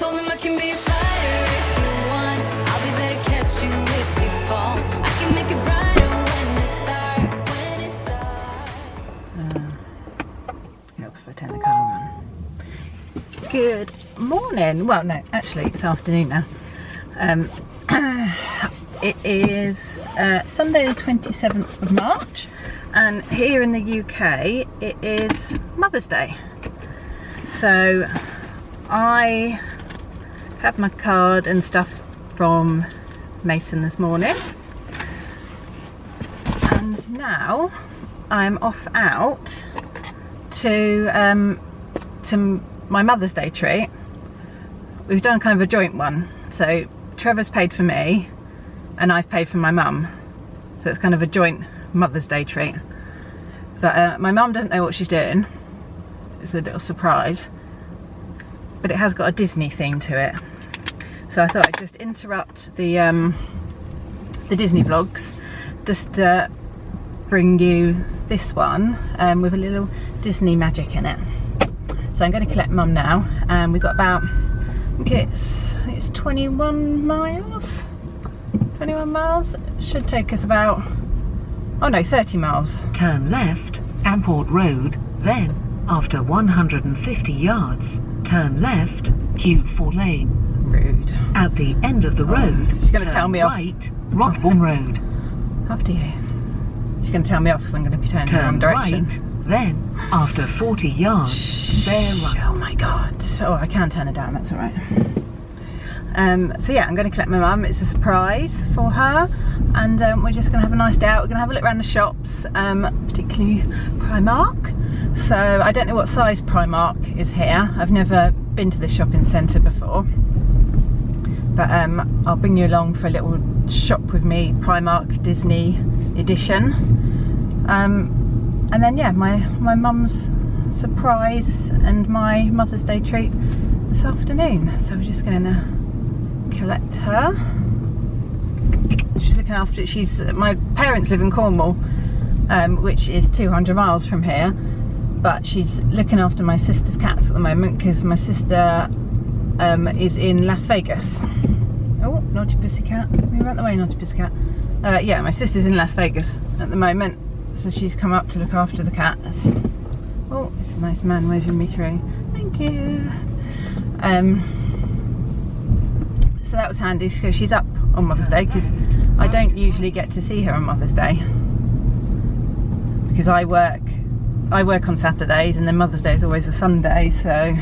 Told him I can be a fighter if you want. I'll be there to catch you if you fall. I can make it brighter when it starts. Helps if I turn the car on. Good morning. Well, no, actually it's afternoon now. It is Sunday the 27th of March, and here in the UK it is Mother's Day. So I had my card and stuff from Mason this morning, and now I'm off out to my Mother's Day treat. We've done kind of a joint one, so Trevor's paid for me and I've paid for my mum, so it's kind of a joint Mother's Day treat. But my mum doesn't know what she's doing. It's a little surprise, but it has got a Disney theme to it, so I thought I'd just interrupt the Disney vlogs just to bring you this one with a little Disney magic in it. So I'm going to collect Mum now, and we've got about, I think it's 21 miles. 21 miles. It should take us about, oh no, 30 miles. Turn left, Airport Road, then after 150 yards, turn left, Q4 lane. Rude. At the end of the road, she's going to tell me off. Right, Rodbourne Road. After you. She's going to tell me off because I'm going to be turning in the wrong direction. Right, then after 40 yards, bear right. Oh my god. Oh, I can turn it down, that's alright. So yeah, I'm going to collect my mum. It's a surprise for her, and we're just going to have a nice day out. We're going to have a look around the shops, particularly Primark. So I don't know what size Primark is here. I've never been to this shopping centre before, but I'll bring you along for a little shop with me, Primark Disney edition. And then yeah, my mum's surprise and my Mother's Day treat this afternoon. So we're just going to collect her. She's looking after it. My parents live in Cornwall, which is 200 miles from here, but she's looking after my sister's cats at the moment because my sister is in Las Vegas. Oh, naughty pussycat. Move out the way, naughty pussycat. Yeah, my sister's in Las Vegas at the moment, so she's come up to look after the cats. Oh, it's a nice man waving me through. Thank you. So that was handy. So she's up on Mother's Day because I don't usually get to see her on Mother's Day because I work on Saturdays, and then Mother's Day is always a Sunday. So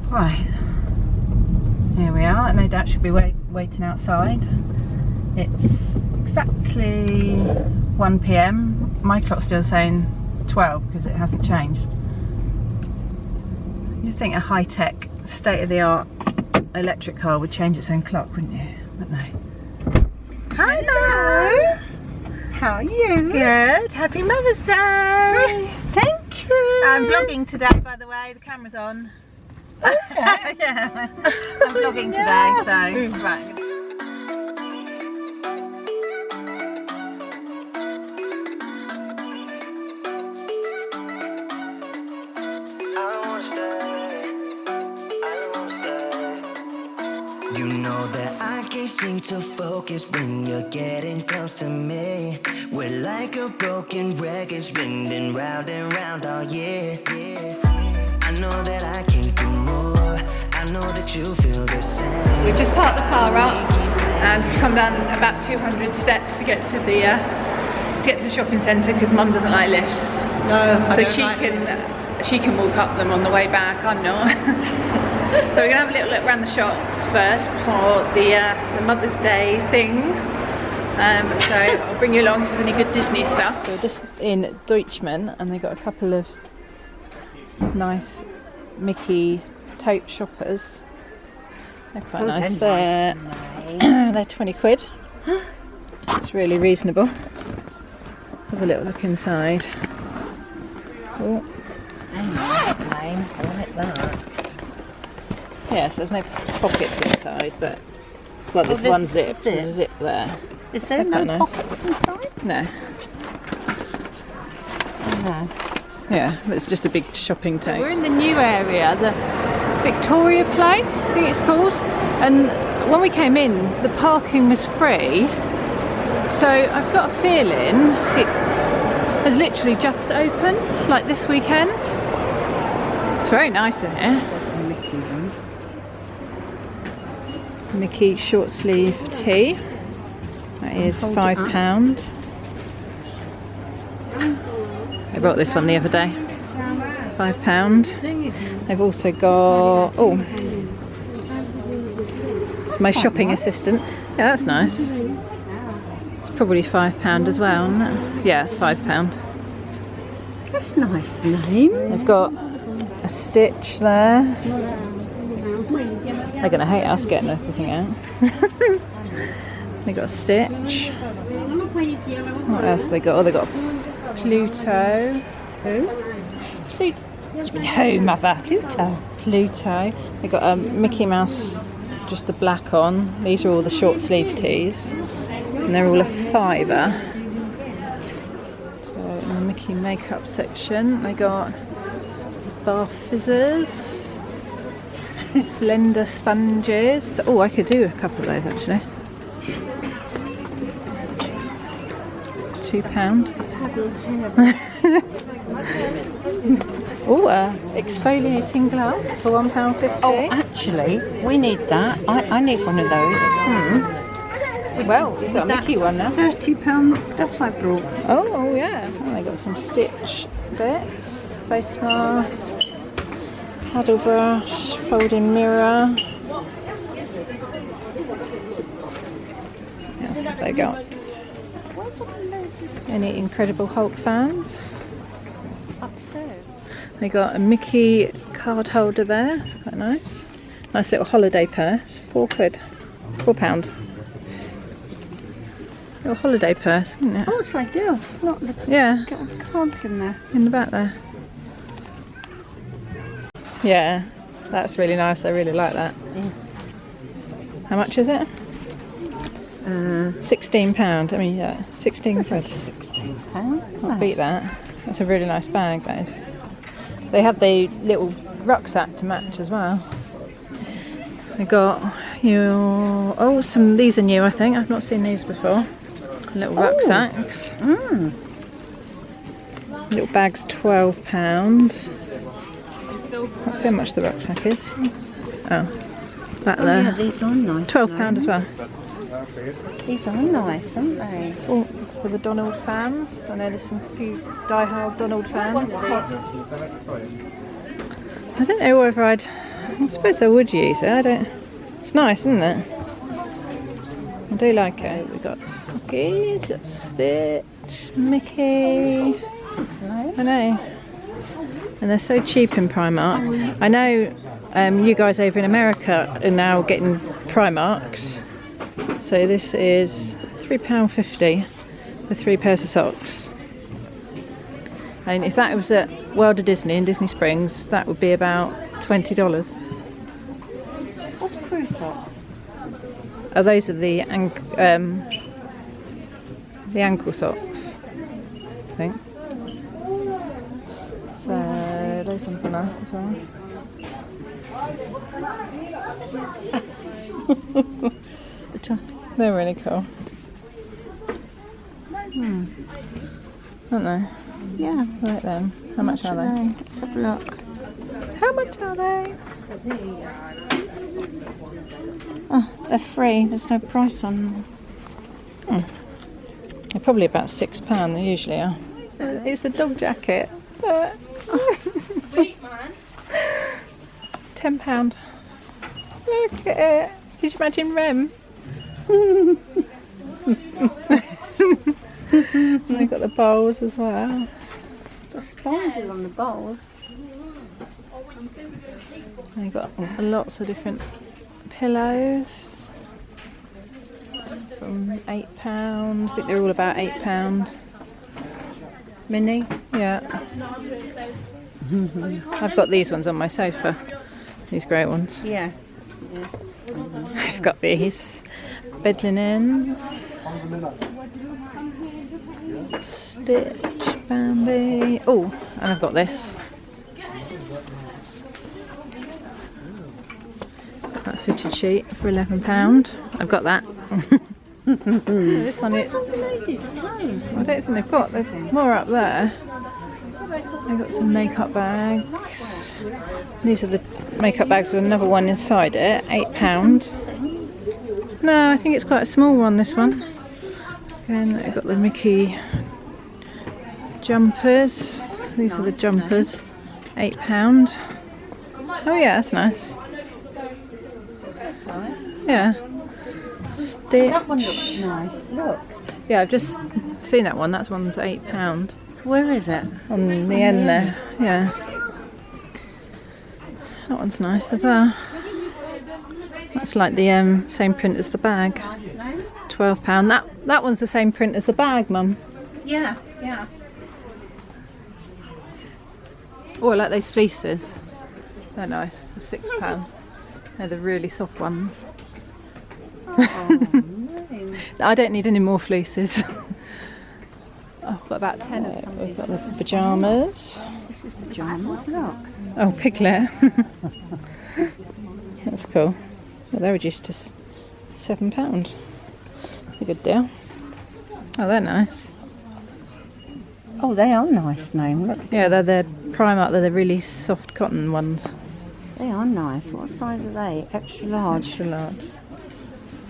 right, here we are. No doubt she'll be waiting outside. It's exactly 1 PM. My clock's still saying 12 because it hasn't changed. You'd think a high-tech, state-of-the-art electric car would change its own clock, wouldn't you? But no. Hello! How are you? Good. Happy Mother's Day! Thank you! I'm vlogging today, by the way. The camera's on. Oh, is that? Yeah. I'm vlogging today, so right. You know that I can't seem to focus when you're getting close to me. We're like a broken record spinning round and round all year. I know that I can't do more. I know that you feel the same. We've just parked the car up and we've come down about 200 steps to get to the shopping centre because Mum doesn't like lifts. No, so she can walk up them on the way back. I'm not. So we're going to have a little look around the shops first before the Mother's Day thing. So I'll bring you along if there's any good Disney stuff. So we're just in Deutschmann, and they've got a couple of nice Mickey tote shoppers. They're quite nice. They're 20 quid. It's really reasonable. Have a little look inside. Oh. Nice name. I like that. Yes, there's no pockets inside, but well, there's one zip. There's a zip there. Is there no nice. pockets inside? No. No. Yeah, but it's just a big shopping tote. We're in the new area, the Victoria Place, I think it's called. And when we came in, the parking was free. So I've got a feeling it has literally just opened, like this weekend. It's very nice in here. Mickey short sleeve tee. That is £5. I bought this one the other day. £5. They've also got, oh, it's my shopping assistant. Yeah, that's nice. It's probably £5 as well, isn't it? Yeah, it's £5. That's a nice name. They've got a Stitch there. They're going to hate us getting everything out. They got a Stitch. What else they got? Oh, they got Pluto. Who? Pluto. Who, mother? Pluto. Pluto. They got a Mickey Mouse, just the black on. These are all the short sleeve tees, and they're all a £5. So in the Mickey makeup section, they got bath fizzers. Blender sponges. Oh, I could do a couple of those actually. £2. Oh, exfoliating glove for £1.50. Oh, actually, we need that. I need one of those. Well, you've got a Mickey one now. £30 stuff I brought. Oh yeah. Oh, they got some Stitch bits, face mask, paddle brush, folding mirror. What else have they got? Any Incredible Hulk fans? Upstairs. They got a Mickey card holder there. It's quite nice. Nice little holiday purse. £4. £4. Little holiday purse, isn't it? Oh, it's ideal. Look, Yeah, got cards in there. in the back there. Yeah, that's really nice. I really like that. Yeah. How much is it? £16. I mean, yeah, 16 quid. £16. Can't beat that. That's a really nice bag, that is. They had the little rucksack to match as well. They got your, oh, some, these are new I think. I've not seen these before. Little rucksacks. Little bag's £12. Let's see how much the rucksack is. Oh, that there. Yeah, these are nice. £12 as well. These are nice, aren't they? Oh, for the Donald fans. I know there's some few die-hard Donald fans. I don't know whether I suppose I would use it. I don't. It's nice, isn't it? I do like it. We've got Sockies, got Stitch, Mickey. I know. And they're so cheap in Primark. I know you guys over in America are now getting Primarks. So this is £3.50 for 3 pairs of socks. And if that was at World of Disney in Disney Springs, that would be about $20. What's crew socks? Oh, those are the ankle socks, I think. So those ones are nice as well. They're really cool. Aren't they? Yeah. I like them. How much are they? Let's have a look. How much are they? Oh, they're free. There's no price on them. They're probably about £6. They usually are. It's a dog jacket. But £10. Look at it. Could you imagine Rem? They've got the bowls as well. Got spiders on the bowls. They've got lots of different pillows from £8. I think they're all about £8. Mini. Yeah. I've got these ones on my sofa. These great ones. Yeah. I've got these bed linens, Stitch, Bambi. Oh, and I've got this. That fitted sheet for £11. I've got that. This one is. I don't think they've got. There's more up there. They've got some makeup bags. These are the makeup bags with another one inside it. £8. No, I think it's quite a small one. This one. Again, they've got the Mickey jumpers. These are the jumpers. £8. Oh yeah, that's nice. That's nice. Yeah. Stitch. That one looks nice. Look. Yeah, I've just seen that one. That one's £8. Where is it? On the end there. Yeah. That one's nice as well. That's like the same print as the bag. £12. That one's the same print as the bag, Mum. Yeah, yeah. Oh, I like those fleeces. They're nice. For £6. They're the really soft ones. I don't need any more fleeces. Oh, I've got about 10 of them. We've got the pyjamas. This is pyjamas, look. Oh, Piglet. That's cool. Well, they're reduced to £7. A good deal. Oh, they're nice. Oh, they are nice, name. Look. Yeah, they're the Primark. They're the really soft cotton ones. They are nice. What size are they? Extra large. Extra large.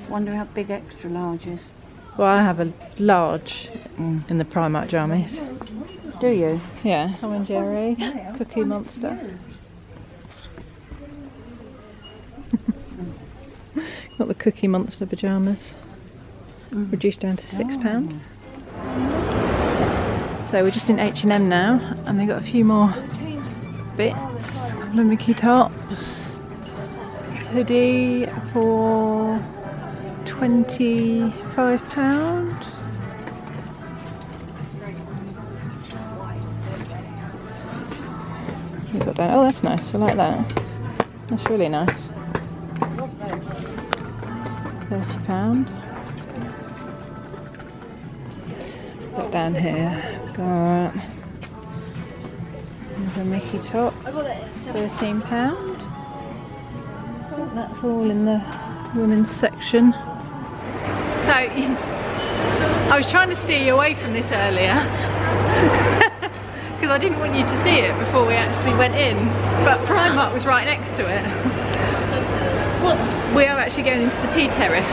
Wonder how big extra large is. Well, I have a large in the Primark jammies. Do you? Yeah. Tom and Jerry, Cookie Monster. Got the Cookie Monster pyjamas. Reduced down to £6. So we're just in H&M now, and they've got a few more bits. A couple of Mickey tops. Hoodie for £25. We've got down. Oh, that's nice. I like that. That's really nice. £30. Got down here. Got another Mickey top. £13. That's all in the women's section. So I was trying to steer you away from this earlier because I didn't want you to see it before we actually went in, but Primark was right next to it. We are actually going into the tea terrace.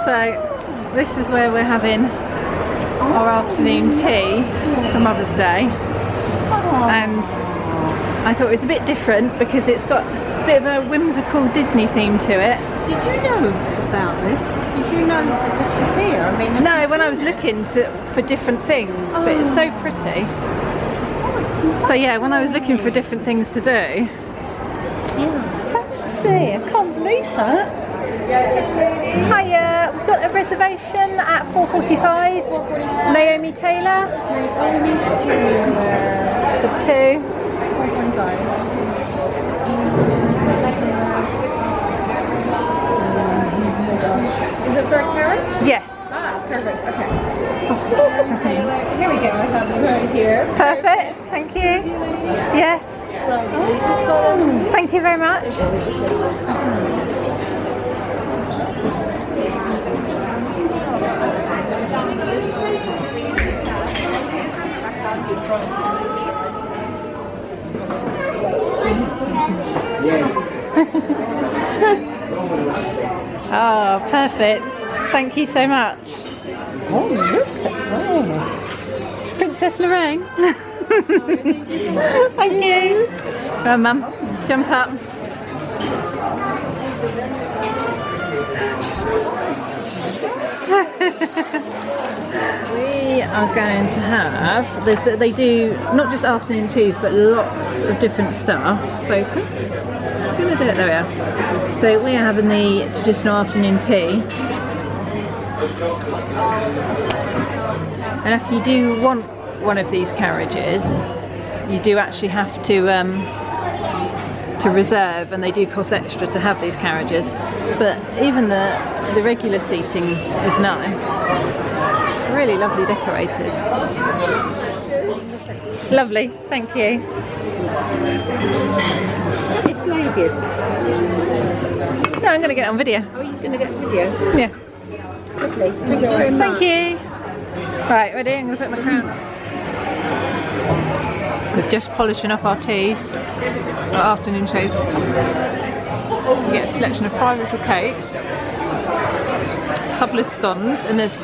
So this is where we're having our afternoon tea for Mother's Day, and I thought it was a bit different because it's got a bit of a whimsical Disney theme to it. Did you know about this? Did you know that this was here? I mean, No, when I was looking for different things, but it's so pretty. So yeah, when I was looking for different things to do. yeah. Fancy, I can't believe that. Hiya, we've got a reservation at 4:45. Naomi Taylor. For two. Is it for a carriage? Yes. Ah, perfect. Okay. Here we go. I have it right here. Perfect. Thank you. Yes. Lovely. Thank you very much. Oh, perfect. Thank you so much. Oh, look at this. Princess Lorraine. Thank you. Come on, Mum. Jump up. We are going to have, they do not just afternoon teas but lots of different stuff. Focus. I'm going to do it, there we are. So we are having the traditional afternoon tea. And if you do want one of these carriages, you do actually have to reserve, and they do cost extra to have these carriages. But even the regular seating is nice. It's really lovely decorated. Lovely, thank you. It's lady. No, I'm going to get it on video. Oh, you're going to get video? Yeah. Lovely. Thank you very much. Thank you. Right, ready? I'm going to put my crown on. We're just polishing off our teas, our afternoon teas. We get a selection of 5 little cakes, a couple of scones, and there's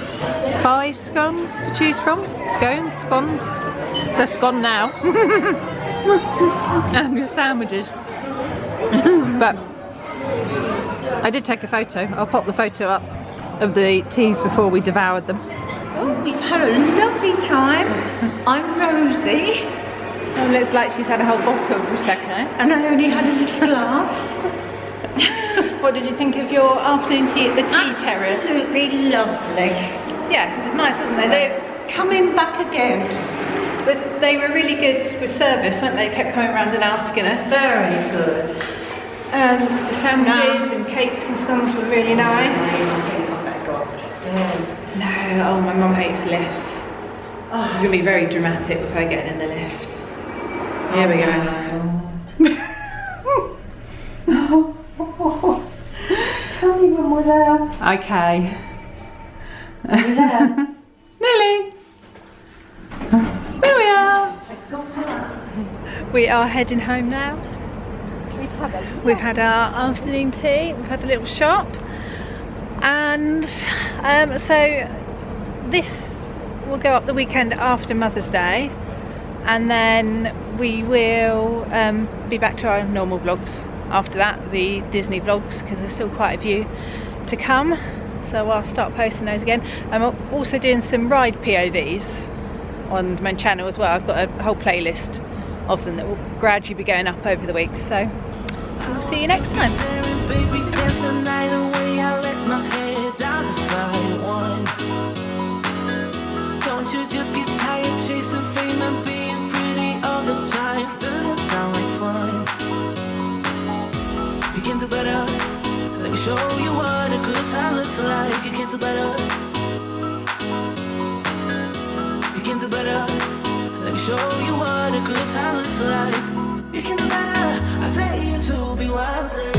5 scones to choose from. Scones. They're scone now. And your sandwiches. But I did take a photo. I'll pop the photo up of the teas before we devoured them. We've had a lovely time. I'm Rosie. Oh, looks like she's had a whole bottle of Prosecco. And I only had a little glass. What did you think of your afternoon tea at the Tea Terrace? Absolutely lovely. Yeah, it was nice, wasn't it? They're coming back again. They were really good with service, weren't they? They kept coming around and asking us. Very good. The sandwiches and cakes and scones were really nice. I think I better go upstairs. No, oh, my mum hates lifts. Oh, it's going to be very dramatic with her getting in the lift. Here we go. Tell me when we're there. Okay. We're there. Nearly. There we are. We are heading home now. We've had our afternoon tea, we've had a little shop, and so this will go up the weekend after Mother's Day, and then we will be back to our normal vlogs after that, the Disney vlogs, because there's still quite a few to come, so I'll start posting those again. I'm also doing some ride POVs on my channel as well. I've got a whole playlist of them that will gradually be going up over the week, so we'll see you next time. Baby, dance the night away. I let my head down the fire one. Don't you just get tired chasing fame and being pretty all the time? Doesn't sound like fun. You can do better. Let me show you what a good time looks like. You can do better. You can do better. Let me show you what a good time looks like. You can do better. I dare you to be wilder.